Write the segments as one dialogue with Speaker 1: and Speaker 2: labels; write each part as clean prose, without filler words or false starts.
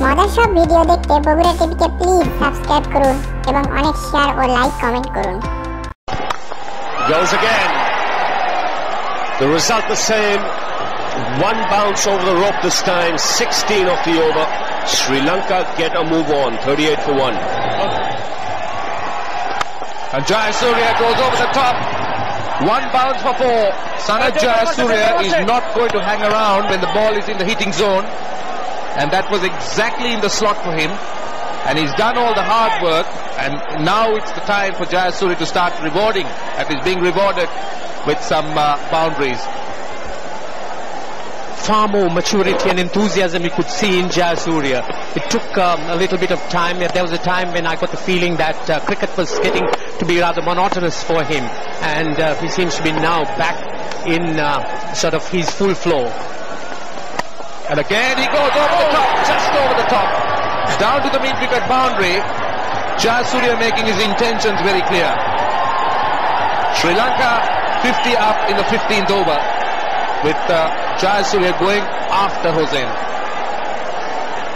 Speaker 1: মজার সব ভিডিও দেখতে বগুড়া টিভিকে প্লিজ সাবস্ক্রাইব করুন এবং অনেক শেয়ার ও লাইক কমেন্ট করুন।
Speaker 2: Goes again. The result the same. One bounce over the rope this time. 16 of the over. Sri Lanka get a move on. 38 for 1.
Speaker 3: And Jayasuriya goes over the top. One bounce for 4. Sanat Jayasuriya is not going to hang around when the ball is in the hitting zone. And that was exactly in the slot for him. And he's done all the hard work. And now it's the time for Jayasuriya to start rewarding. And he's being rewarded with some boundaries.
Speaker 4: Far more maturity and enthusiasm you could see in Jayasuriya. It took a little bit of time. There was a time when I got the feeling that cricket was getting to be rather monotonous for him, and he seems to be now back in sort of his full flow.
Speaker 3: And again he goes over the top, just over the top, down to the mid-wicket boundary. Jayasuriya making his intentions very clear. Sri Lanka 50 up in the 15th over, with Jayasuriya going after Hossain.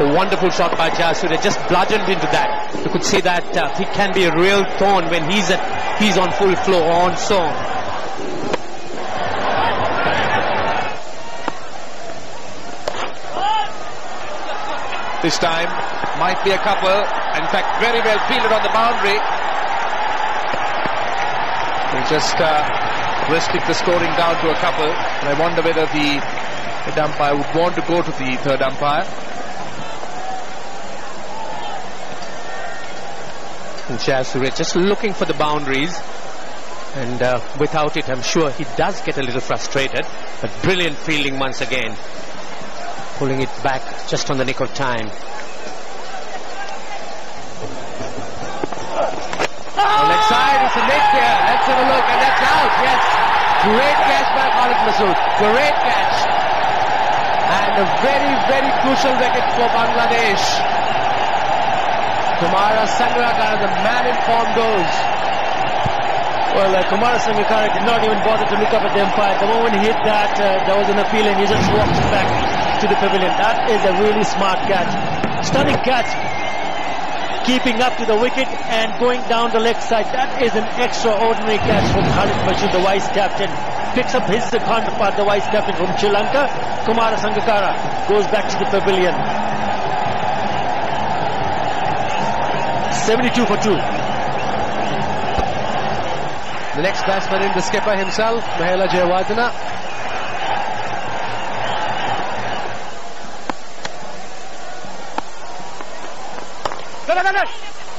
Speaker 4: A wonderful shot by Jayasuriya, just bludgeoned into that. You could see that he can be a real thorn when he's on full flow or on song.
Speaker 3: This time might be a couple. In fact, very well fielded on the boundary. They just restrict the scoring down to a couple. And I wonder whether the umpire would want to go to the third umpire.
Speaker 4: Jayasuriya just looking for the boundaries, and without it I'm sure he does get a little frustrated, but brilliant fielding once again, pulling it back just on the nick of time.
Speaker 3: Leg side, it's a nick here. Let's have a look, and that's out. Yes, great catch by Khalid Masood. Great catch, and a very, very crucial wicket for Bangladesh. Kumara Sangakkara, the man in form, goes.
Speaker 5: Well, Kumara Sangakkara did not even bother to look up at the umpire. The moment he hit that, there was an appeal, and he just walked back to the pavilion. That is a really smart catch. Stunning catch. Keeping up to the wicket and going down the leg side. That is an extraordinary catch from Khalid Masood, the vice captain. Picks up his counterpart, the vice captain from Sri Lanka. Kumara Sangakkara goes back to the pavilion. 72 for 2.
Speaker 3: The next batsman in, the skipper himself, Mahela Jayawardena.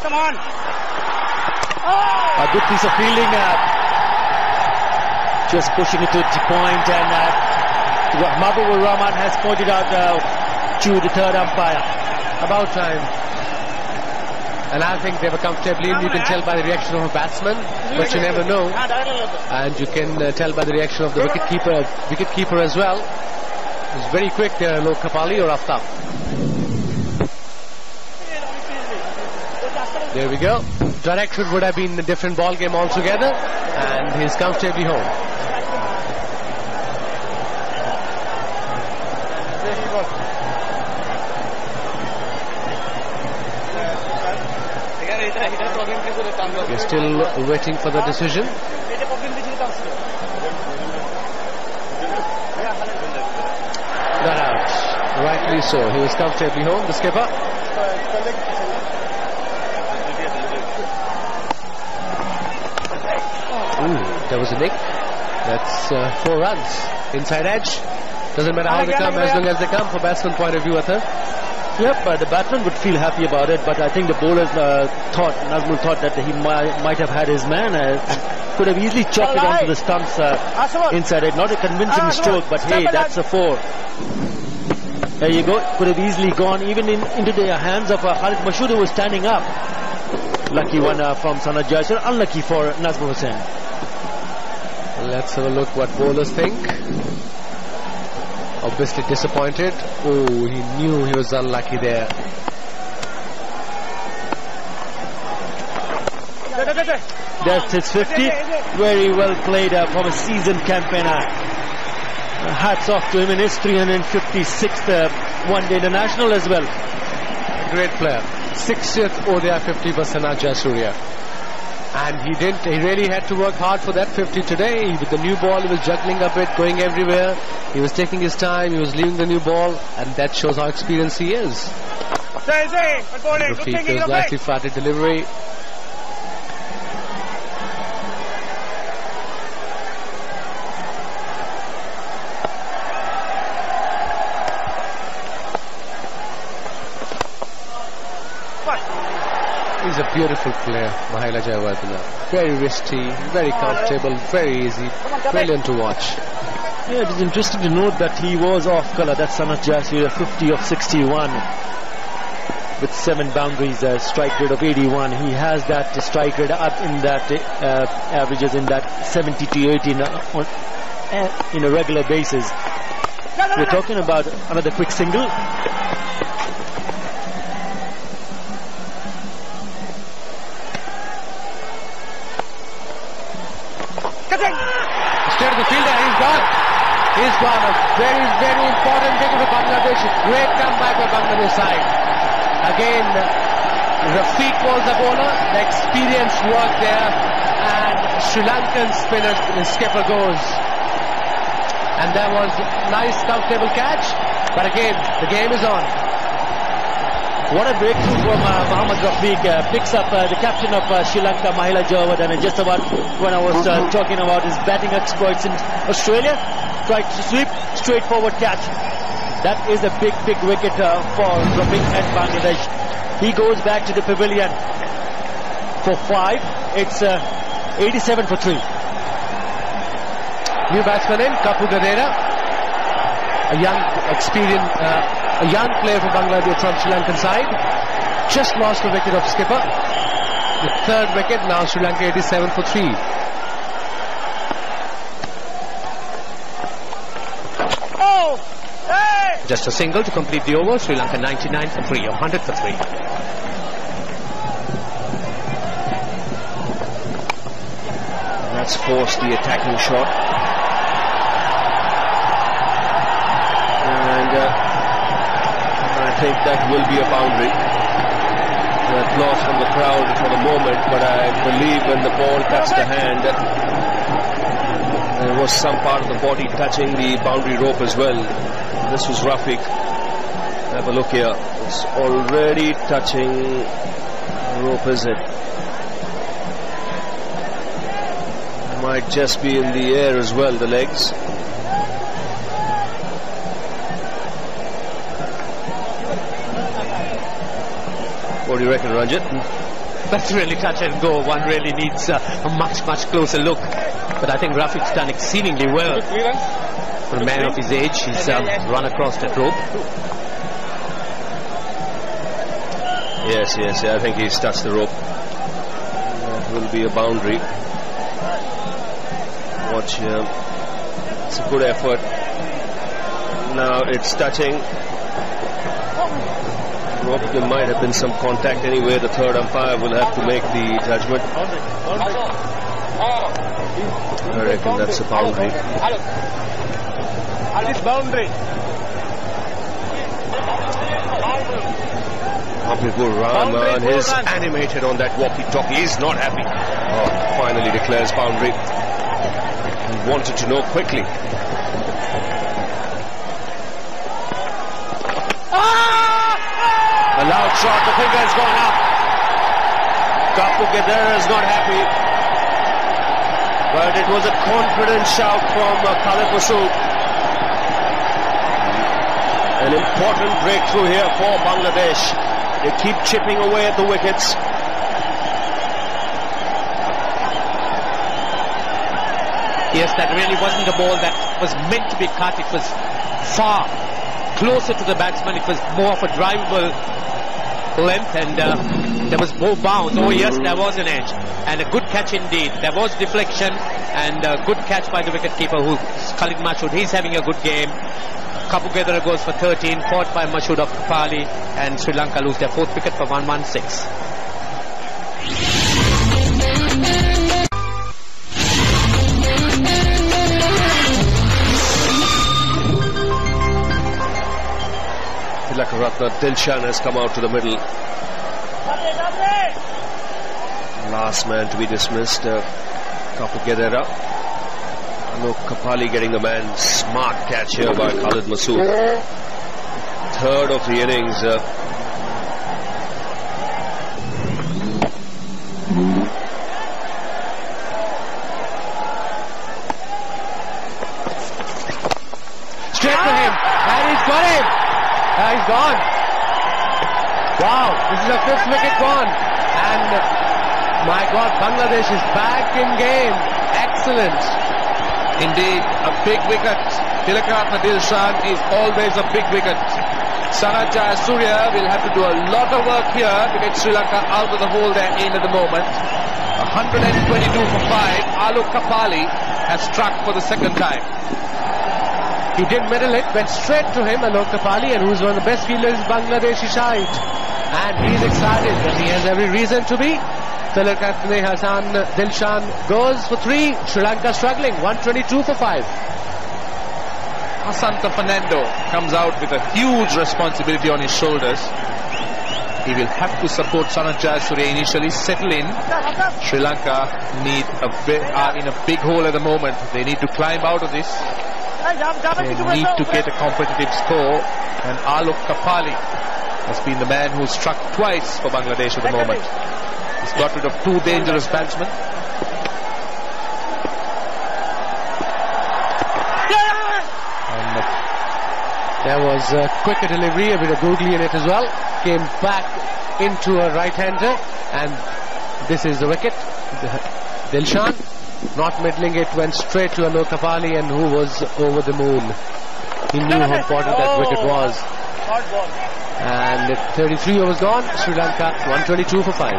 Speaker 5: Come on. A good piece of fielding. Just pushing it to the point, and Mahbubur Rahman has pointed out to the third umpire.
Speaker 3: About time. And I think they were comfortably in. You can tell by the reaction of a batsman, but you never know. And you can tell by the reaction of the wicketkeeper as well. It's very quick, Lok Kapali or Aftab. There we go. Direction would have been a different ball game altogether, and he's comfortably home. We're still waiting for the decision. Not out. Rightly so. He was comfortably home, the skipper. Ooh, there was a nick. That's 4 runs. Inside edge. Doesn't matter how they come, as long as they come, from batsman point of view, Athar.
Speaker 5: Yep, the batsman would feel happy about it, but I think the bowlers Nazmul thought that he might have had his man, could have easily chopped it onto the stumps inside it. Not a convincing stroke, but hey, that's a 4. There you go. Could have easily gone even into the hands of Khalid Masood, who was standing up. Lucky one from Sanat Jayasuriya, unlucky for Nazmul Hossain.
Speaker 3: Let's have a look what bowlers think. Obviously disappointed. Oh, he knew he was unlucky there.
Speaker 5: That's his 50. Very well played from a seasoned campaigner. Hats off to him in his 356th one-day international as well.
Speaker 4: great player. 60th ODI 50 for Sana Jayasuriya. And he really had to work hard for that 50 today. With the new ball, he was juggling a bit, going everywhere. He was taking his time, he was leaving the new ball, and that shows how experienced he is. Rafiq is nicely flatted delivery. He's a beautiful player, Mahela Jayawardena. Very wristy, very comfortable, very easy, brilliant to watch.
Speaker 5: Yeah, it is interesting to note that he was off colour. That's Sana Jayasuriya, 50 of 61 with 7 boundaries, strike rate of 81. He has that strike rate up in that averages in that 70 to 80 in a regular basis. We're talking about another quick single.
Speaker 4: Straight to the fielder, he's gone. He's gone. A very, very important wicket for Bangladesh. Great comeback for Bangladesh side. Again, Rafiq was the bowler. The experience worked there. And Sri Lankan spinner, the skipper goes. And that was nice, comfortable catch. But again, the game is on.
Speaker 5: What a breakthrough from Mohammad Rafiq. Picks up the captain of Sri Lanka, Mahela Jayawardena. And just about when I was talking about his batting exploits in Australia, tried to sweep, straightforward catch. That is a big, big wicket for Rafiq and Bangladesh. He goes back to the pavilion for 5. It's 87 for 3.
Speaker 4: New batsman in, Kapu Gadera. A young, experienced, a young player for Bangladesh from Sri Lankan side. Just lost a wicket of skipper. The 3rd wicket, now Sri Lanka 87 for 3. Just a single to complete the over. Sri Lanka 99 for 3 or 100 for 3.
Speaker 2: That's forced the attacking shot. And I think that will be a boundary. Applause from the crowd for the moment, but I believe when the ball touched the hand, there was some part of the body touching the boundary rope as well. This was Rafiq. Have a look here. It's already touching the rope, is it? Might just be in the air as well, the legs. What do you reckon, Ranjit?
Speaker 4: That's really touch and go. One really needs a much, much closer look. But I think Rafiq's done exceedingly well. For a man of his age, he's run across that rope.
Speaker 2: Yes, I think he's touched the rope. That will be a boundary. Watch here. It's a good effort. Now it's touching. Rope, there might have been some contact anyway. The 3rd umpire will have to make the judgment. I reckon that's a boundary.
Speaker 3: Boundary.
Speaker 2: Habibur Rahman is animated on that walkie-talkie. He's not happy. Oh, finally declares boundary. He wanted to know quickly. A loud shot. The finger has gone up. Kapu Gadera is not happy. But it was a confident shout from Khalid Masood. An important breakthrough here for Bangladesh. They keep chipping away at the wickets.
Speaker 4: Yes, that really wasn't a ball that was meant to be cut. It was far closer to the batsman. It was more of a drivable length, and there was more bounce. Oh yes, there was an edge. And a good catch indeed. There was deflection and a good catch by the wicketkeeper, who's Khalid Masood. He's having a good game. Kapu Gadera goes for 13, caught by Masood of Pali, and Sri Lanka lose their 4th wicket for 116.
Speaker 2: like a Ratna. Dilshan has come out to the middle. Last man to be dismissed. Kapugedera. Alok Kapali getting the man. Smart catch here by Khalid Masood. Third of the innings.
Speaker 4: Straight to him, and he's got him. He's gone. Wow, this is a fifth wicket gone. And my God, Bangladesh is back in game. Excellent.
Speaker 3: Indeed, a big wicket. Tilakaratne Dilshan is always a big wicket. Sanat Jayasuriya will have to do a lot of work here to get Sri Lanka out of the hole they're in at the moment. 122 for 5. Alok Kapali has struck for the second time.
Speaker 4: He didn't middle it, went straight to him, Alok Kapali, and who's one of the best fielders in Bangladeshi side. And he's excited, and he has every reason to be. Tilakaratne Dilshan goes for 3. Sri Lanka struggling, 122 for 5.
Speaker 3: Asanta Fernando comes out with a huge responsibility on his shoulders. He will have to support Sanat Jayasuriya initially, settle in. Sri Lanka are in a big hole at the moment. They need to climb out of this. They need to get a competitive score, and Alok Kapali has been the man who struck twice for Bangladesh at the moment. He's got rid of 2 dangerous batsmen.
Speaker 4: And there was a quicker delivery, a bit of googly in it as well. Came back into a right-hander, and this is the wicket. Dilshan, not middling it, went straight to Alok Kapali, and who was over the moon. He knew how important that wicket was. And 33 overs gone, Sri Lanka 122 for 5.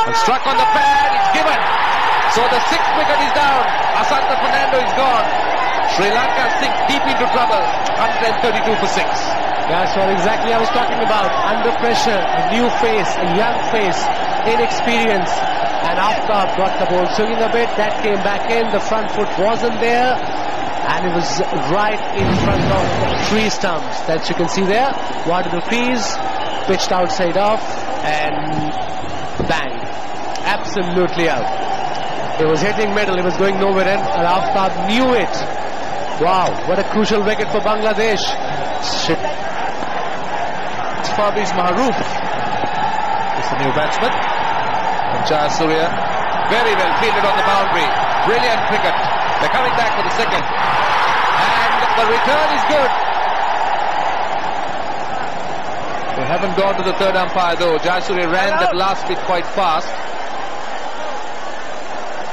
Speaker 3: And struck on the pad, it's given. So the 6th wicket is down. Asanta Fernando is gone. Sri Lanka sink deep into trouble. 132 for 6.
Speaker 4: That's what exactly I was talking about. Under pressure, a new face, a young face, inexperience. And Aftab got the ball swinging a bit. That came back in. The front foot wasn't there. And it was right in front of 3 stumps that you can see there. One of the crease, pitched outside off, and bang. Absolutely out. It was hitting middle. It was going nowhere in. And Aftab knew it. Wow, what a crucial wicket for Bangladesh. Shit.
Speaker 3: It's Fabrice Maharouf. It's the new batsman. And Jayasuriya very well fielded on the boundary. Brilliant cricket. They're coming back for the second. And the return is good. They haven't gone to the third umpire though. Jayasuriya ran that last bit quite fast.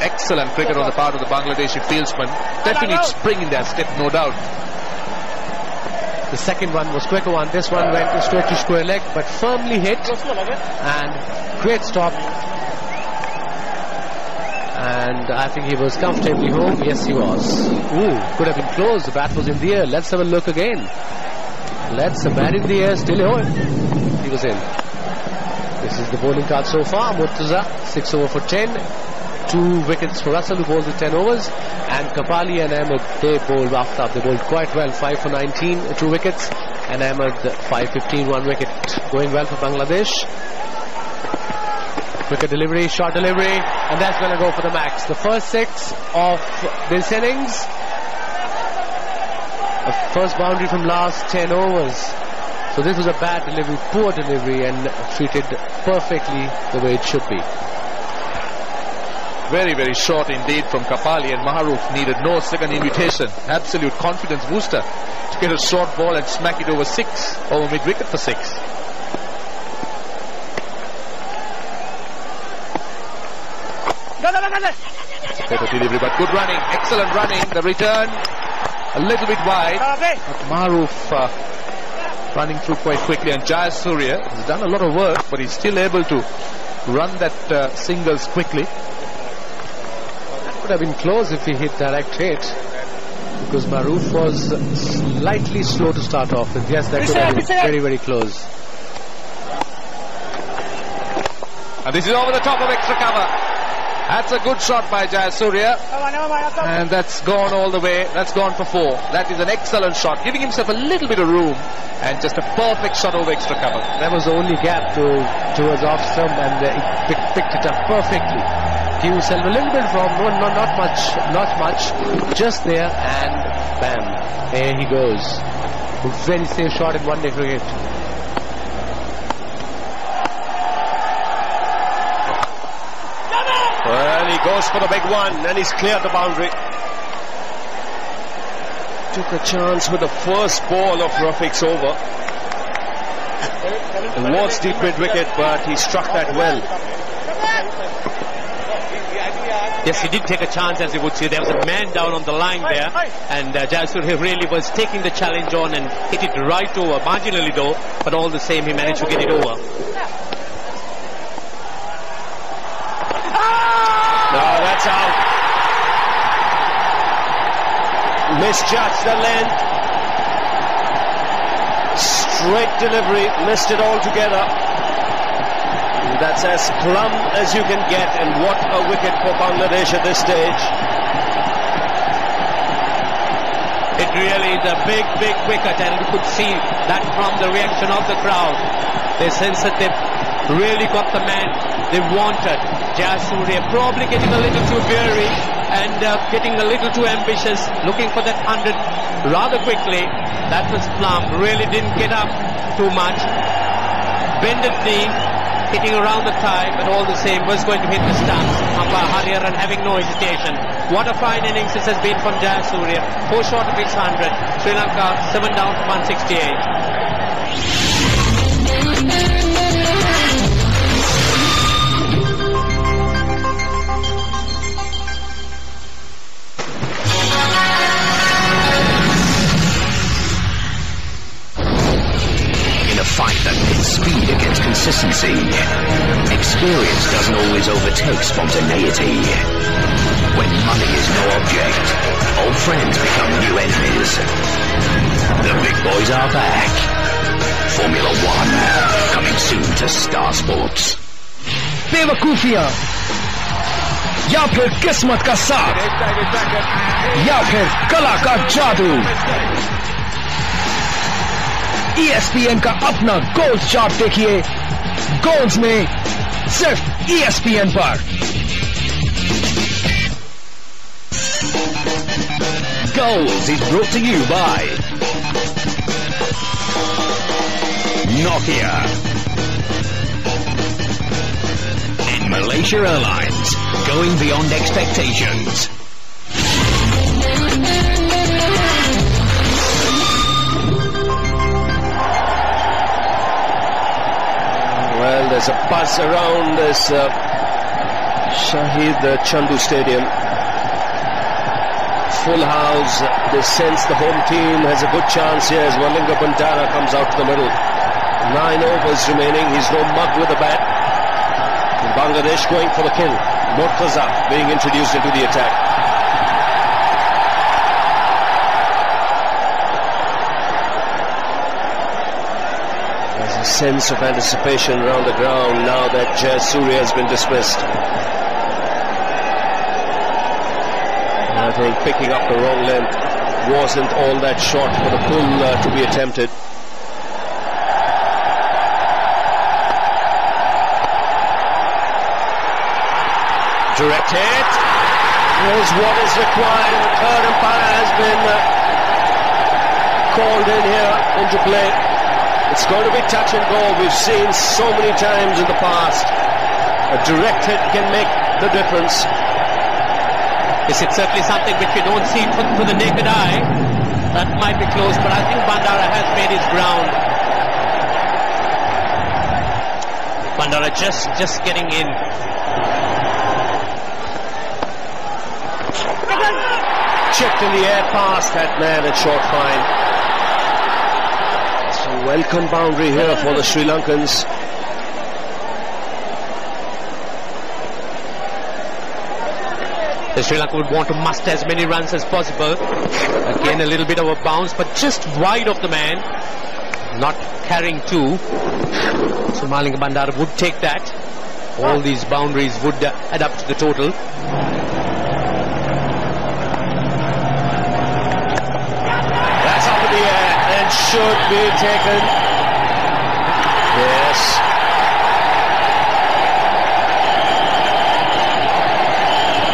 Speaker 3: Excellent cricket on the part of the Bangladeshi fieldsman. Definite spring in their step, no doubt.
Speaker 4: The second one was quicker one. This one went straight to square leg, but firmly hit. And great stop. And I think he was comfortably home. Yes, he was. Ooh, could have been close. The bat was in the air. Let's have a look again. Let's the bat in the air. Still home. He was in. This is the bowling card so far. Murtaza, 6 over for 10. 2 wickets for Russell, who bowled the 10 overs. And Kapali and Ahmed, they bowled Aftab. They bowled quite well. 5 for 19, 2 wickets. And Ahmed, 5-15, 1 wicket. Going well for Bangladesh. Quicker delivery, short delivery, and that's going to go for the max. The first 6 of this innings. The first boundary from last 10 overs. So this was a bad delivery, poor delivery, and treated perfectly the way it should be.
Speaker 3: Very, very short indeed from Kapali, and Maharouf needed no second invitation. Absolute confidence booster to get a short ball and smack it over 6, over mid-wicket for 6. Better delivery, but good running, excellent running. The return a little bit wide, but Maharouf running through quite quickly, and Jayasuriya has done a lot of work, but he's still able to run that singles quickly.
Speaker 4: That would have been close if he hit direct hit, because Maharouf was slightly slow to start off with. Yes, that could have been very, very close.
Speaker 3: And this is over the top of extra cover. That's a good shot by Jayasuriya. And that's gone all the way. That's gone for 4. That is an excellent shot, giving himself a little bit of room. And just a perfect shot over extra cover.
Speaker 4: That was the only gap towards off stump, and he picked it up perfectly. Give himself a little bit of room, not much, just there, and bam, there he goes. A very safe shot in one-day cricket.
Speaker 2: Well, he goes for the big one, and he's cleared the boundary. Took a chance with the first ball of Rafiq's over. It was deep mid-wicket, but he struck that well.
Speaker 4: Yes, he did take a chance, as you would see. There was a man down on the line there, and Jayasuriya really was taking the challenge on and hit it right over, marginally though, but all the same he managed to get it over.
Speaker 2: No, that's out. Misjudged the length. Straight delivery, missed it altogether. That's as plumb as you can get, and what a wicket for Bangladesh at this stage.
Speaker 4: It really is a big wicket, and you could see that from the reaction of the crowd. They sense that they've really got the man they wanted. Jayasuriya probably getting a little too weary and getting a little too ambitious, looking for that 100 rather quickly. That was plumb, really didn't get up too much. Bended knee, hitting around the thigh, but all the same was going to hit the stumps. Umpire Hariharan having no hesitation. What a fine innings this has been from Jayasuriya. 4 short of his 100. Sri Lanka 7 down to 168.
Speaker 6: Fight that pits speed against consistency. Experience doesn't always overtake spontaneity. When money is no object, old friends become new enemies. The big boys are back. Formula One, coming soon to Star Sports.
Speaker 7: बेवकूफियां या फिर किस्मत का साथ या फिर कला का जादू, ESPN का अपना गोल्ड चार्ट देखिए गोल्स में सिर्फ ESPN पर।
Speaker 6: Goals is brought to you by Nokia and Malaysia Airlines, going beyond expectations.
Speaker 2: Well, there's a buzz around this Shahid Chandu Stadium. Full house. They sense the home team has a good chance here as Walinga Bandara comes out to the middle. 9 overs remaining. He's no mug with the bat. And Bangladesh going for the kill. Murtaza being introduced into the attack. There's a sense of anticipation around the ground now that Jayasuriya has been dismissed. I think picking up the wrong length wasn't all that short for the pull to be attempted. Direct hit is what is required, and the third umpire has been called in here into play. It's going to be touch and go. We've seen so many times in the past. A direct hit can make the difference.
Speaker 4: Yes, it's certainly something which we don't see for the naked eye. That might be close, but I think Bandara has made his ground. Bandara just getting in.
Speaker 2: Chipped in the air past that man at short fine. It's a welcome boundary here for the Sri Lankans.
Speaker 4: The Sri Lanka would want to muster as many runs as possible. Again, a little bit of a bounce, but just wide of the man. Not carrying two. So Malinga Bandara would take that. all these boundaries would add up to the total.
Speaker 2: That's up in the air and should be taken. Yes.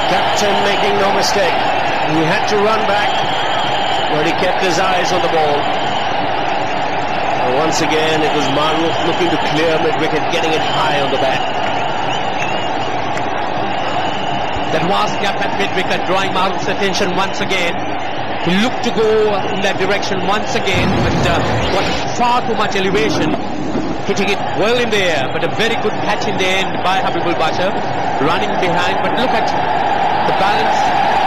Speaker 2: Captain making no mistake. He had to run back, but he kept his eyes on the ball. And once again, it was Maruf looking to clear mid-wicket, getting it high on the bat.
Speaker 4: That vast gap at mid-wicket drawing Maruf's attention once again. He looked to go in that direction once again, but got far too much elevation, hitting it well in the air, but a very good catch in the end by Habibul Bashar, running behind, but look at the balance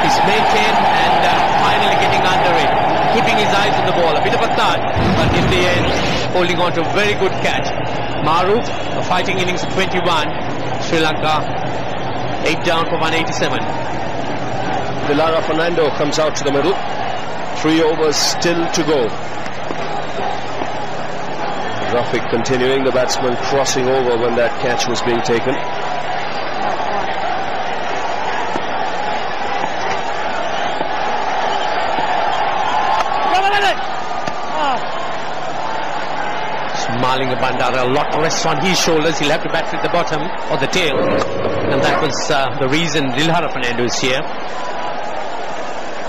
Speaker 4: is maintained and finally getting under it, keeping his eyes on the ball, a bit of a thud, but in the end holding on to a very good catch. Maruf, a fighting innings of 21, Sri Lanka 8 down for 187.
Speaker 2: Dilara Fernando comes out to the middle. 3 overs still to go. Rafiq continuing, the batsman crossing over when that catch was being taken.
Speaker 4: Malinga Bandara, a lot rests on his shoulders. He'll have to bat with the bottom or the tail, and that was the reason Dilhara Fernando is here.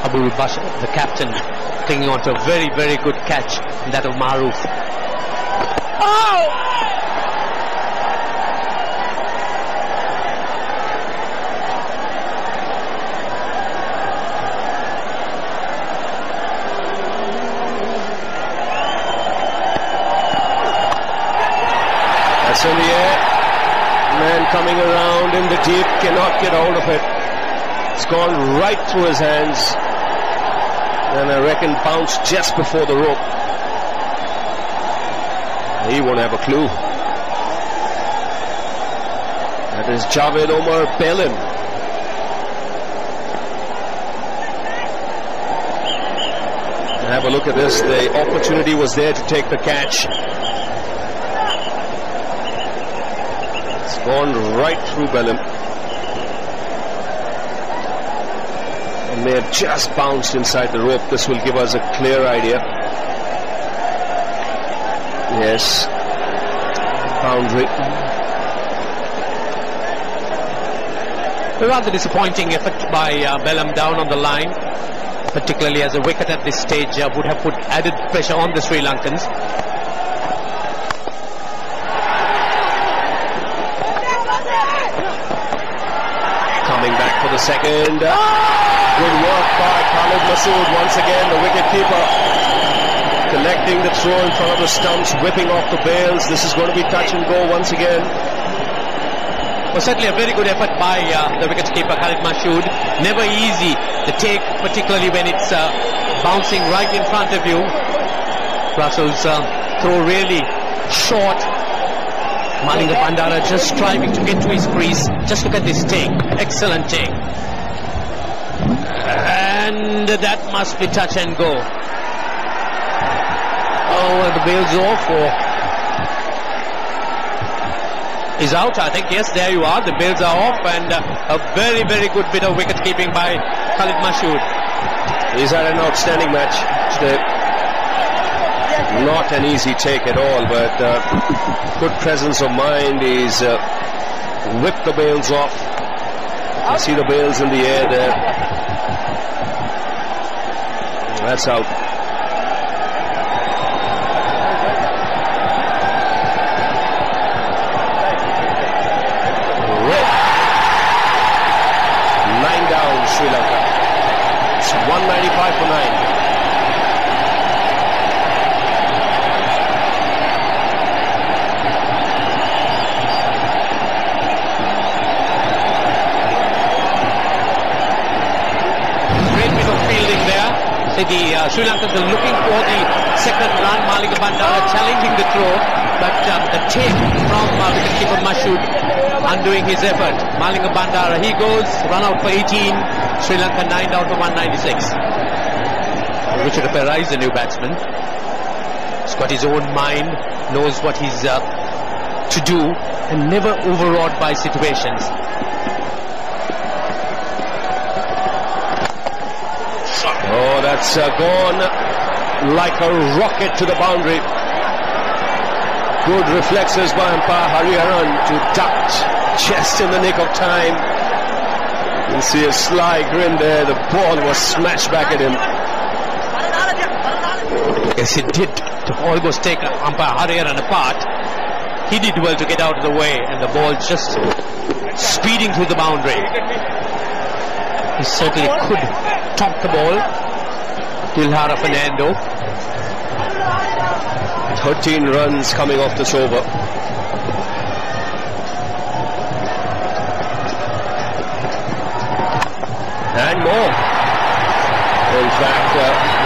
Speaker 4: Abu Bashar, the captain, clinging on to a very, very good catch, and that of Maruf.
Speaker 2: In the air, man coming around in the deep, cannot get hold of it. It's gone right through his hands, and I reckon bounced just before the rope. He won't have a clue. That is Javed Omar Belin. Have a look at this. The opportunity was there to take the catch. Gone right through Belham, and may have just bounced inside the rope. This will give us a clear idea. Yes, boundary.
Speaker 4: A rather disappointing effort by Belham down on the line, particularly as a wicket at this stage would have put added pressure on the Sri Lankans.
Speaker 2: For the second. Good work by Khalid Masood. Once again, the wicket-keeper collecting the throw in front of the stumps, whipping off the bails. This is going to be touch and go once again.
Speaker 4: Well, certainly a very good effort by the wicket-keeper Khalid Masood. Never easy to take, particularly when it's bouncing right in front of you. Russell's throw really short. Malinga Bandara just striving to get to his crease. Just look at this take. Excellent take. And that must be touch and go. Oh, the bail's off. Is out, I think. Yes, there you are. The bails are off, and a very, very good bit of wicket keeping by Khalid Masood.
Speaker 2: He's had an outstanding match today. Not an easy take at all, but good presence of mind. He's whipped the bails off. You see the bails in the air there. That's out. Red. 9 down, Sri Lanka. It's 195 for 9.
Speaker 4: The Sri Lankans are looking for the second run. Malinga Bandara challenging the throw, but the take from wicketkeeper Masood undoing his effort. Malinga Bandara, he goes, run out for 18. Sri Lanka 9 down to 196. Richard Perera is the new batsman. He's got his own mind, knows what he's to do. and never overawed by situations.
Speaker 2: Oh, that's gone like a rocket to the boundary. Good reflexes by umpire Hariharan to duck just in the nick of time. You can see a sly grin there. The ball was smashed back at him.
Speaker 4: Yes, it did almost take umpire Hariharan apart. He did well to get out of the way, and the ball just speeding through the boundary. He certainly could top the ball. Dilhara Fernando.
Speaker 2: 13 runs coming off this over. And more. In fact,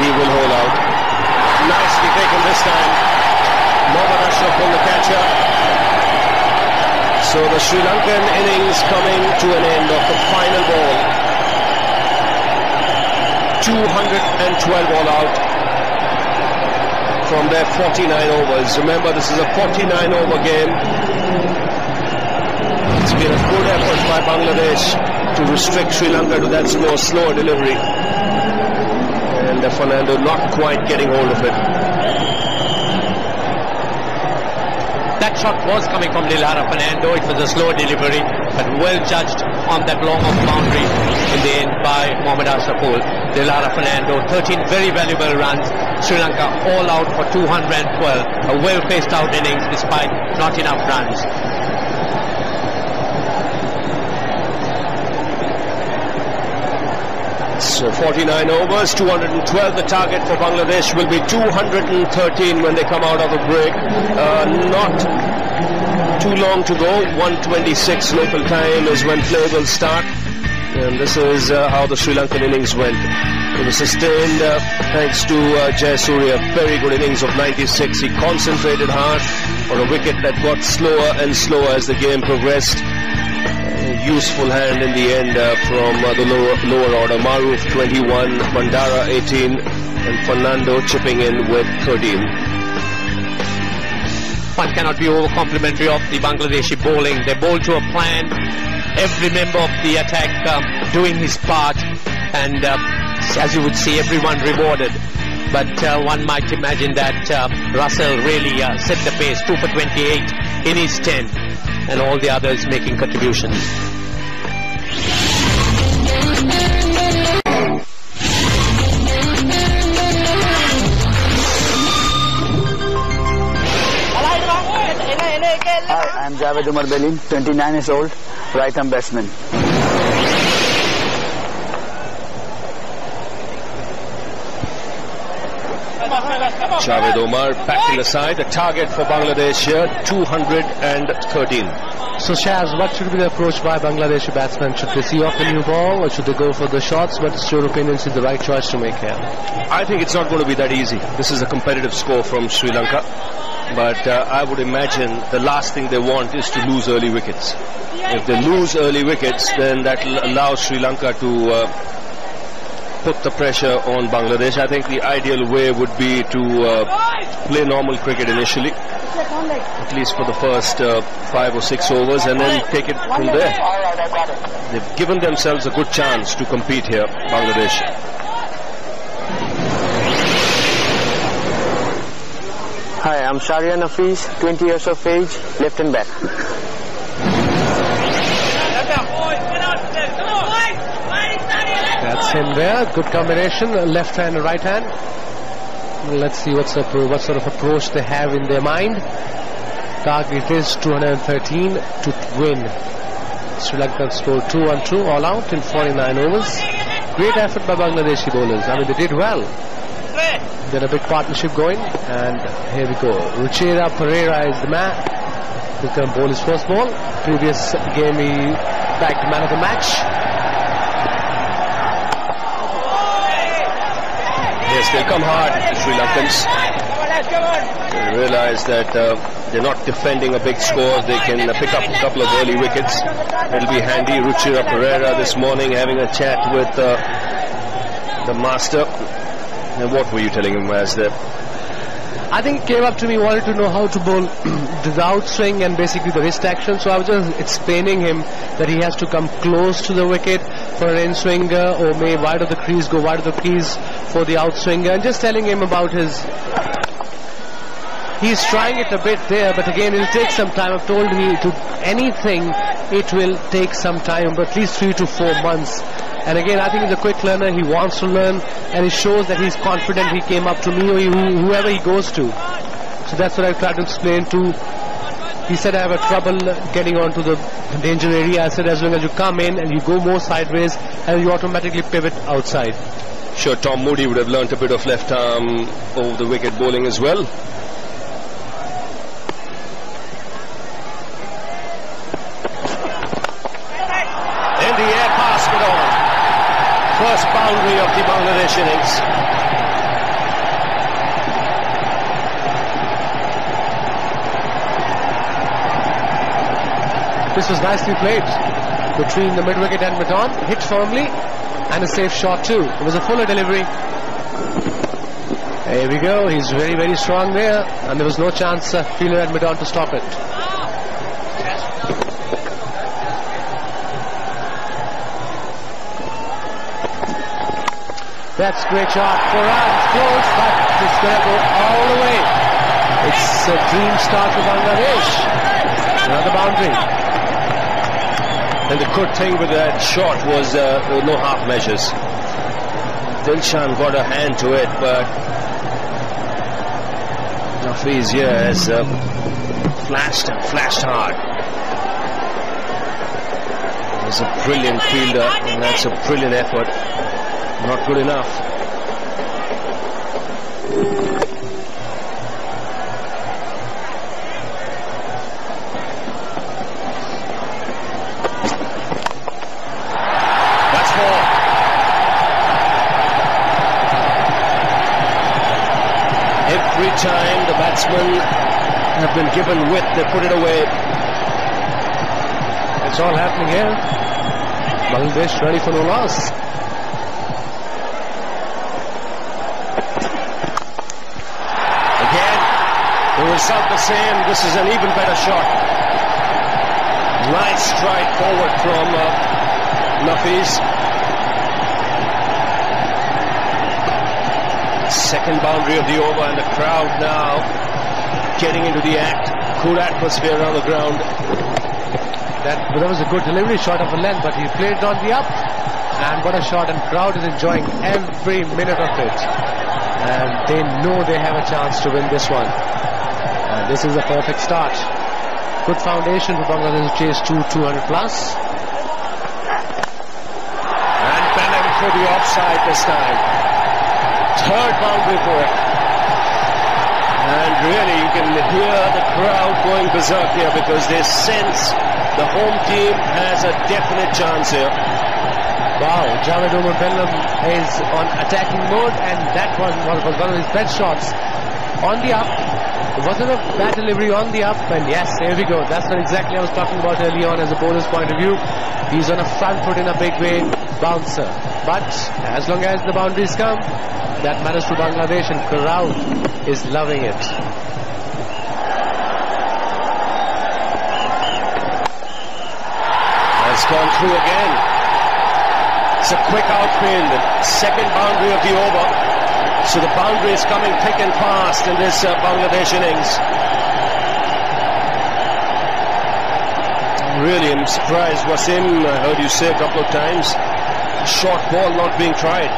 Speaker 2: he will hold out. Nicely taken this time. Mohammad Ashraf on the catcher. So the Sri Lankan innings coming to an end of the final ball. 212 all out from their 49 overs. Remember, this is a 49 over game. It's been a good effort by Bangladesh to restrict Sri Lanka to that slower delivery. And Fernando not quite getting hold of it.
Speaker 4: That shot was coming from Dilhara Fernando. It was a slow delivery, but well judged on that long off boundary in the end by Mohammad Ashraf. Dilhara Fernando, 13 very valuable runs. Sri Lanka all out for 212. A well paced out innings despite not enough runs.
Speaker 2: So 49 overs, 212. The target for Bangladesh will be 213 when they come out of the break. Not too long to go. 1:26 local time is when play will start. And this is how the Sri Lankan innings went. It was sustained thanks to Jayasuriya. Very good innings of 96. He concentrated hard on a wicket that got slower and slower as the game progressed. Useful hand in the end from the lower order. Maruf 21, Mandara 18, and Fernando chipping in with 13.
Speaker 4: One cannot be over complimentary of the Bangladeshi bowling. They bowl to a plan. Every member of the attack doing his part, and as you would see, everyone rewarded. But one might imagine that Russell really set the pace. 2 for 28 in his 10, and all the others making contributions.
Speaker 8: Hi, I am Javed Umar Belim, 29 years old, right-arm batsman.
Speaker 2: Javed Omar back in the side. The target for Bangladesh here, 213.
Speaker 5: So Shaz, what should be the approach by Bangladeshi batsmen? Should they see off the new ball or should they go for the shots? What is your opinion is the right choice to make here?
Speaker 2: I think it's not going to be that easy. This is a competitive score from Sri Lanka. But I would imagine the last thing they want is to lose early wickets. If they lose early wickets, then that will allow Sri Lanka to put the pressure on Bangladesh. I think the ideal way would be to play normal cricket initially, at least for the first 5 or 6 overs, and then take it from there. They've given themselves a good chance to compete here, Bangladesh.
Speaker 8: Hi, I'm Sharian Hafiz, 20 years of age, left and back.
Speaker 5: That's him there. Good combination, left hand and right hand. Let's see what sort of approach they have in their mind. Target is 213 to win. Sri Lanka scored 2-1-2 all out in 49 overs. Great effort by Bangladeshi bowlers. I mean, they did well. Then a big partnership going, and here we go. Ruchira Pereira is the man. He's going to bowl his first ball. Previous game he bagged man of the match.
Speaker 2: Yes, they'll come hard, the Sri Lankans. They realize that they're not defending a big score. They can pick up a couple of early wickets. It'll be handy. Ruchira Pereira this morning having a chat with the master. And what were you telling him, Waz, there?
Speaker 9: I think he came up to me, wanted to know how to bowl the outswing and basically the wrist action. So I was just explaining him that he has to come close to the wicket for an in-swinger, or may wide of the crease, go wide of the crease for the outswinger, and just telling him about his... He's trying it a bit there, but again, it'll take some time. I've told him to anything, it will take some time, but at least 3 to 4 months. And again, I think he's a quick learner. He wants to learn, and it shows that he's confident. He came up to me or whoever he goes to. So that's what I tried to explain to. He said, I have a trouble getting onto the danger area. I said, as long as you come in and you go more sideways, and you automatically pivot outside.
Speaker 2: Sure, Tom Moody would have learnt a bit of left arm over the wicket bowling as well. In the air pass it on. First boundary of the Bangladesh innings.
Speaker 9: This was nicely played between the mid-wicket and mid-on. Hit firmly and a safe shot too. It was a fuller delivery. There we go. He's very, very strong there, and there was no chance fielder at mid-on to stop it. That's a great shot for runs, close, but it's going to go all the way. It's a dream start for Bangladesh. Another boundary.
Speaker 2: And the good thing with that shot was there were no half measures. Dilshan got a hand to it, but Hafiz here has flashed and flashed hard. He's a brilliant fielder, and that's a brilliant effort. Not good enough. That's four. Every time the batsmen have been given width, they put it away.
Speaker 9: It's all happening here. Bangladesh ready for no loss.
Speaker 2: The result the same. This is an even better shot. Nice stride forward from Nafiz. Second boundary of the over, and the crowd now getting into the act. Good atmosphere around the ground.
Speaker 9: That was a good delivery, shot of a length, but he played it on the up. And what a shot, and crowd is enjoying every minute of it. And they know they have a chance to win this one. And this is a perfect start. Good foundation for Bangladesh to chase 200 plus.
Speaker 2: And Benham for the offside this time. Third boundary for it. And really you can hear the crowd going berserk here, because they sense the home team has a definite chance here.
Speaker 9: Wow, Javed Umar Bellam is on attacking mode, and that was one of his best shots. On the up. It wasn't a bad delivery on the up, and yes, here we go. That's what exactly I was talking about early on as a bowler's point of view. He's on a front foot in a big way, bouncer. But as long as the boundaries come, that matters to Bangladesh, and crowd is loving it.
Speaker 2: Has gone through again. It's a quick outfield. Second boundary of the over. So the boundary is coming thick and fast in this Bangladesh innings. Really, I'm surprised. Wasim, I heard you say a couple of times, short ball not being tried.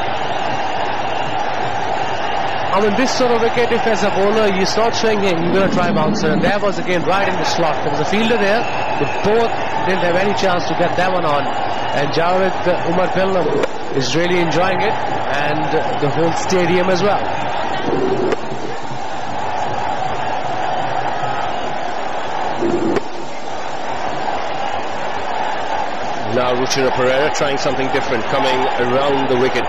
Speaker 9: I mean, this sort of wicket, if as a bowler you're not showing him, you're going to try bouncer. And there was again right in the slot. There was a fielder there, but both didn't have any chance to get that one on. And Javed Umar Bellam is really enjoying it, and the whole stadium as well.
Speaker 2: Now Ruchira Pereira trying something different, coming around the wicket.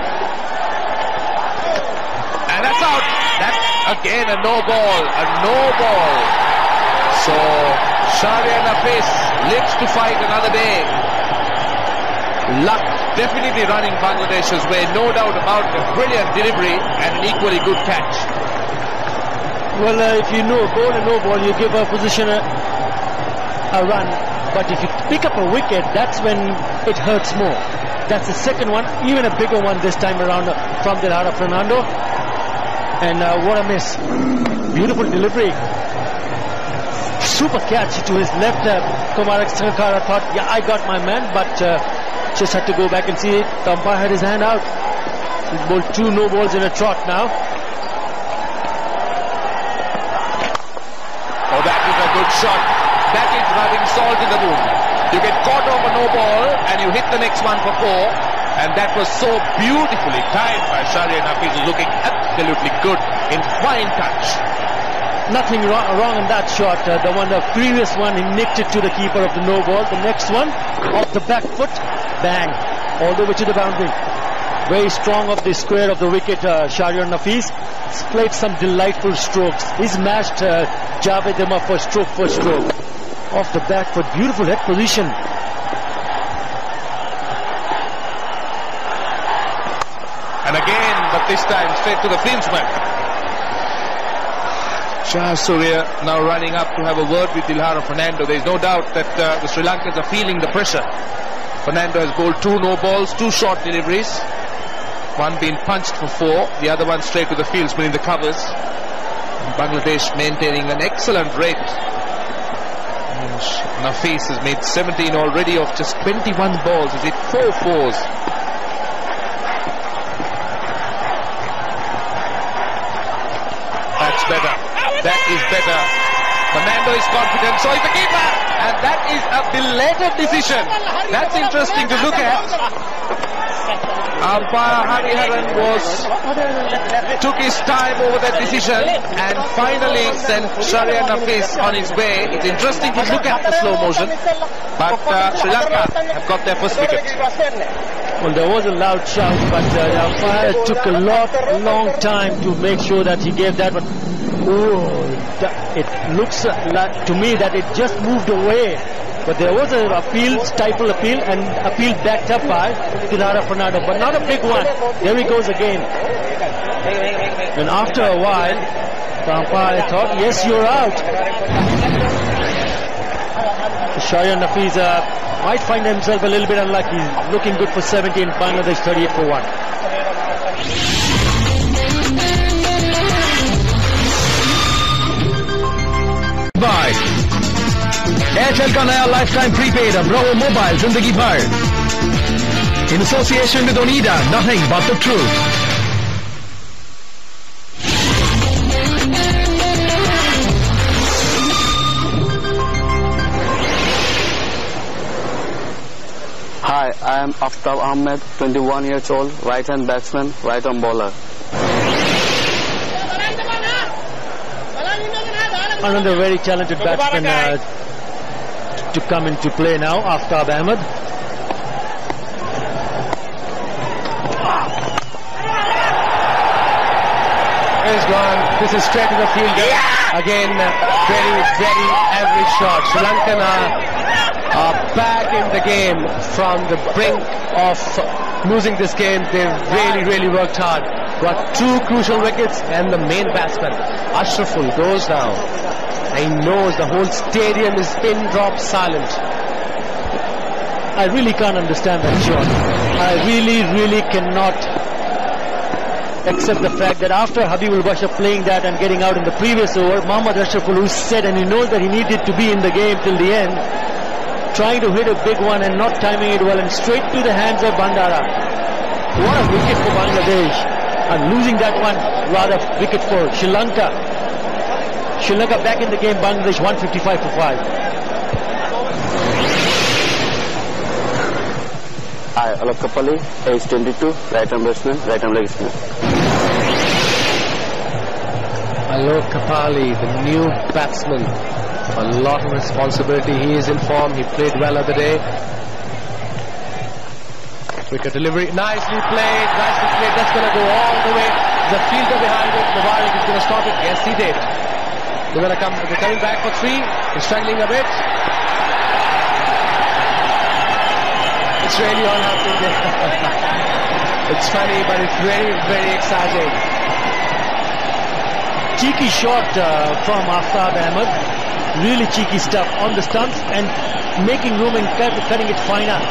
Speaker 3: And that's out. That's again a no ball. A no ball. So Sharia Nafis lives to fight another day. Luck definitely running Bangladesh's way, no doubt about it. A brilliant delivery and an equally good catch.
Speaker 5: Well, if you know ball and no ball, you give a position a run. But if you pick up a wicket, that's when it hurts more. That's the second one, even a bigger one this time around from Dilara Fernando. And what a miss. Beautiful delivery. Super catch to his left. Kumar Sangakkara thought, yeah, I got my man, but just had to go back and see it. The umpire had his hand out. He's bowled 2 no balls in a trot now.
Speaker 3: Oh, that is a good shot. That is rubbing salt in the wound. You get caught off a no ball and you hit the next one for 4. And that was so beautifully timed by Shahriar Nafees, looking absolutely good in fine touch.
Speaker 5: Nothing wrong in that shot. The previous one, he nicked it to the keeper of the no ball. The next one, off the back foot, bang, all the way to the boundary. Very strong of the square of the wicket, Shahriar Nafees. He's played some delightful strokes. He's matched Javed Imam for stroke. Off the back foot, beautiful head position.
Speaker 3: And again, but this time straight to the fieldsman. Jayasuriya now running up to have a word with Dilara Fernando. There is no doubt that the Sri Lankans are feeling the pressure. Fernando has bowled 2 no balls, 2 short deliveries. One being punched for 4, the other one straight to the fieldsman in the covers. And Bangladesh maintaining an excellent rate. And Nafees has made 17 already of just 21 balls. He's hit 4 fours. That's better. That is better. Fernando is confident, so is the keeper. And that is a belated decision. That's interesting to look at. Umpire Hariharan took his time over that decision and finally sent Shahriar Nafees on his way. It's interesting to look at the slow motion, but Sri Lanka have got their first wicket.
Speaker 5: Well, there was a loud shout, but the umpire took a long time to make sure that he gave that one. Oh, it looks like to me that it just moved away. But there was an appeal, stifle appeal, and appeal backed up by Dilara Fernando, but not a big one. There he goes again. And after a while, the umpire thought, yes, you're out. Shahriar Nafees might find himself a little bit unlucky. He's looking good for 17, Bangladesh 38 for 1.
Speaker 7: Bye. Airtel का नया life time prepaid अब रहो mobile जिंदगी भर in association with Onida nothing but the truth
Speaker 8: Hi, I am Aftab Ahmed, 21 years old, right-hand batsman, right-arm bowler.
Speaker 5: Another very talented batsman to come into play now, Aftab Ahmed.
Speaker 9: It's gone. This is straight to the fielder. Again, very average shot. Sri Lankan are back in the game from the brink of losing this game. They've really worked hard. Got 2 crucial wickets and the main batsman, Ashraful, goes down. He knows the whole stadium is pin drop silent.
Speaker 5: I really can't understand that shot. I really cannot accept the fact that after Habibul Bashar playing that and getting out in the previous over, Mohammad Ashraful, who said and he knows that he needed to be in the game till the end, trying to hit a big one and not timing it well and straight to the hands of Bandara. What a wicket for Bangladesh. And losing that one, rather wicket for Sri Lanka. Sri Lanka back in the game, Bangladesh 155 for 5.
Speaker 8: Hi, Alok Kapali, age 22, right-arm batsman, right-arm leg spinner.
Speaker 9: Alok Kapali, the new batsman. A lot of responsibility. He is in form. He played well the other day. Wicket delivery. Nicely played. That's going to go all the way. The fielder behind it. Mubarak is going to stop it. Yes, he did. They're coming back for 3. They're struggling a bit. It's really all happening there. It's funny, but it's very exciting.
Speaker 5: cheeky shot from Aftab Ahmed. Really cheeky stuff on the stumps and making room and cutting it finer.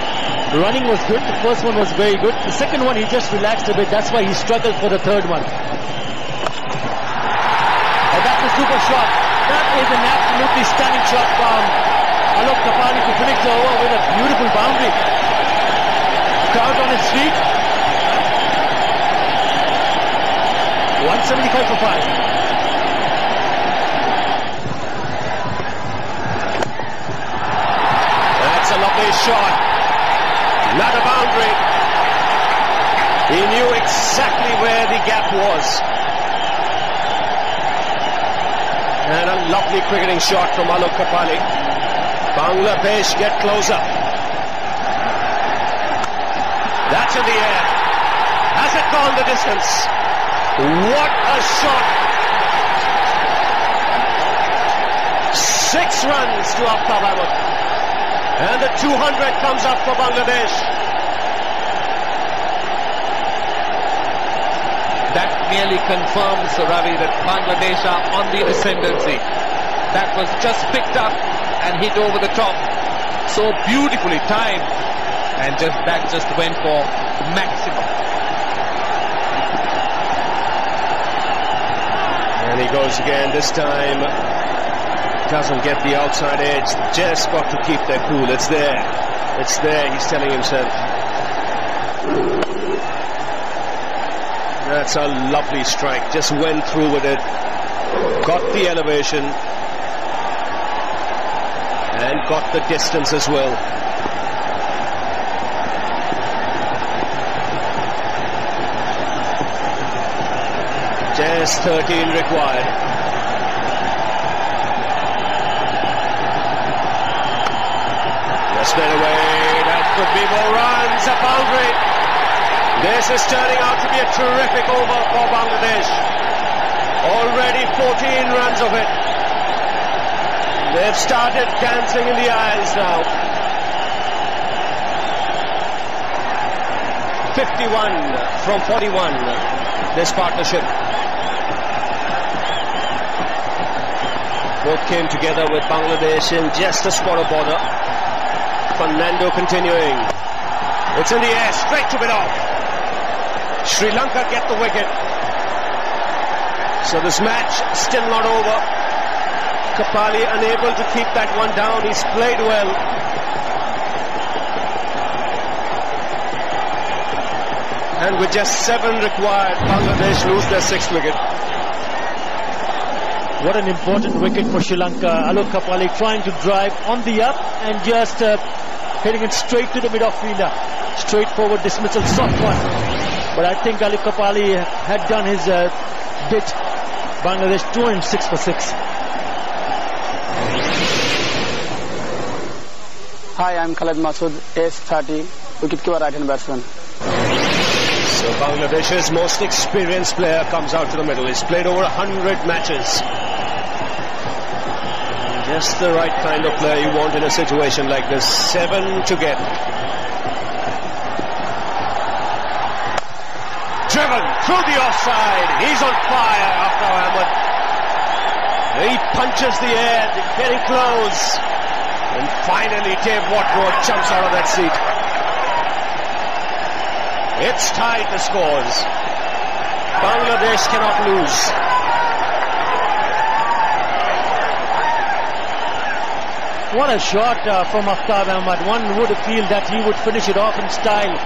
Speaker 5: Running was good. The first one was very good. The second one he just relaxed a bit. That's why he struggled for the third one. Oh, that's a super shot. That is an absolutely stunning shot from Alok Kapali to finish the over with a beautiful boundary. Crowd on his feet. 175 for 5.
Speaker 2: That's a lovely shot. Another boundary. He knew exactly where the gap was. And a lovely cricketing shot from Alok Kapali. Bangladesh get closer. That's in the air. Has it gone the distance? What a shot! 6 runs to Aftab Ahmed. And the 200 comes up for Bangladesh.
Speaker 3: That merely confirms, Ravi, that Bangladesh are on the ascendancy. That was just picked up and hit over the top. So beautifully timed. And that just went for maximum.
Speaker 2: And he goes again, this time doesn't get the outside edge. Just got to keep their cool. It's there. It's there, he's telling himself. That's a lovely strike. Just went through with it. Got the elevation. And got the distance as well. Just 13 required. Just made away. That could be more runs. A boundary. This is turning out to be a terrific over for Bangladesh. Already 14 runs of it. They've started dancing in the aisles now. 51 from 41. This partnership. Both came together with Bangladesh in just a spot of border. Fernando continuing. It's in the air, straight to mid-off. Sri Lanka get the wicket. So this match still not over. Kapali unable to keep that one down. He's played well. And with just 7 required, Bangladesh lose their 6th wicket.
Speaker 5: What an important wicket for Sri Lanka. Alok Kapali trying to drive on the up and just hitting it straight to the mid-off fielder. Straightforward dismissal, soft one. But I think Alok Kapali had done his bit. Bangladesh 206 for 6.
Speaker 8: Hi, I'm Khaled Masood, age 30, wicketkeeper right-hand batsman.
Speaker 2: So Bangladesh's most experienced player comes out to the middle. He's played over 100 matches. Just the right kind of player you want in a situation like this. 7 to get. Driven through the offside. He's on fire after Ahmed. He punches the air, getting close. And finally Dave Watford jumps out of that seat. It's tied the scores. Bangladesh cannot lose.
Speaker 5: What a shot from Aftab Ahmed. One would feel that he would finish it off in style.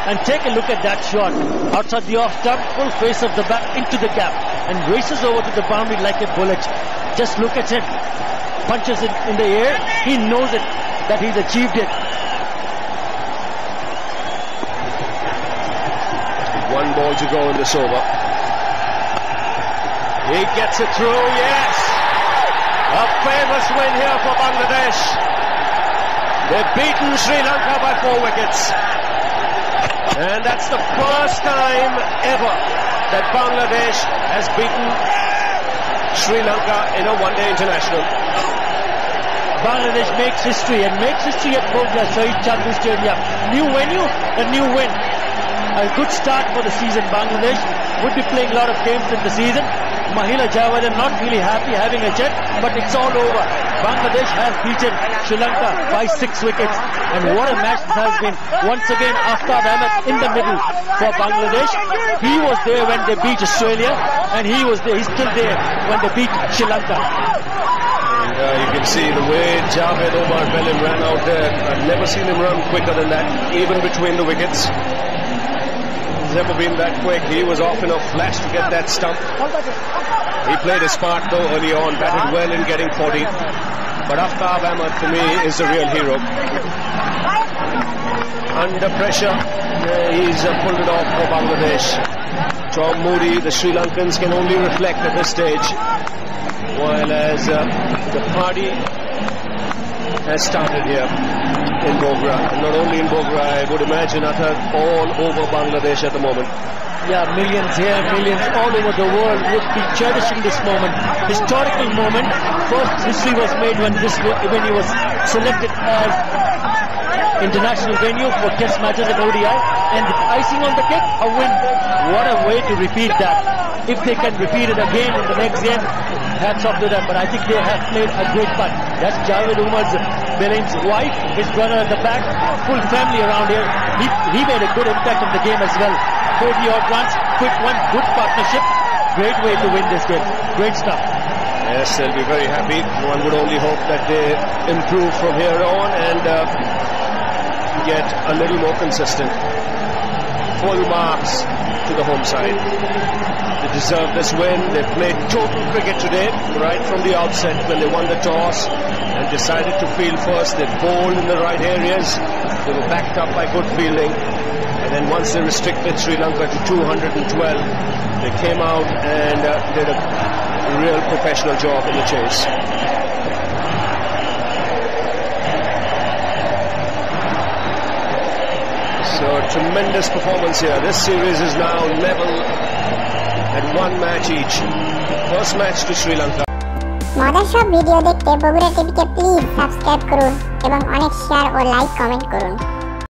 Speaker 5: And take a look at that shot. Outside the off stump, full face of the bat into the gap. And races over to the boundary like a bullet. Just look at him. Punches it in the air. He knows it, that he's achieved it.
Speaker 2: 1 ball to go in this over. He gets it through, yes! A famous win here for Bangladesh. They've beaten Sri Lanka by 4 wickets. And that's the first time ever that Bangladesh has beaten Sri Lanka in a one-day international.
Speaker 5: Bangladesh makes history and makes history at Bogla Shahid Chandru Stadium. New venue, a new win. A good start for the season. Bangladesh would be playing a lot of games in the season. Mahila Javed are not really happy having a jet, but it's all over. Bangladesh has beaten Sri Lanka by 6 wickets, and what a match this has been. Once again, Aftab Ahmed in the middle for Bangladesh. He was there when they beat Australia, and he's still there when they beat Sri Lanka.
Speaker 2: And you can see the way Javed Omar Belin ran out there. I've never seen him run quicker than that, even between the wickets. He's never been that quick. He was off in a flash to get that stump. He played his part though early on, batted well in getting 40. But Aftab Ahmed to me is the real hero. Under pressure, he's pulled it off for Bangladesh. Tom Moody, the Sri Lankans can only reflect at this stage. While as the party has started here in Bogra. Not only in Bogra, I would imagine Athar all over Bangladesh at the moment.
Speaker 5: Yeah, millions here, millions all over the world would be cherishing this moment. Historical moment. First history was made when he was selected as international venue for test matches at ODI, and icing on the cake, a win. What a way to repeat that. If they can repeat it again in the next game, hats off to them. But I think they have played a great part. That's Javed Umar's Belin's wife, his brother at the back, full family around here. He made a good impact on the game as well. 40 odd runs, quick one, good partnership. Great way to win this game. Great stuff.
Speaker 2: Yes, they'll be very happy. One would only hope that they improve from here on and get a little more consistent. Full marks to the home side. They deserve this win. They played total cricket today, right from the outset when they won the toss and decided to field first. They bowled in the right areas. They were backed up by good fielding. And then once they restricted Sri Lanka to 212, they came out and did a real professional job in the chase. So tremendous performance here. This series is now level at 1 match each. First match to Sri Lanka.
Speaker 1: মজার সব video দেখতে বগুড়া টিভিকে please subscribe করুন এবং অনেক share ও like comment করুন।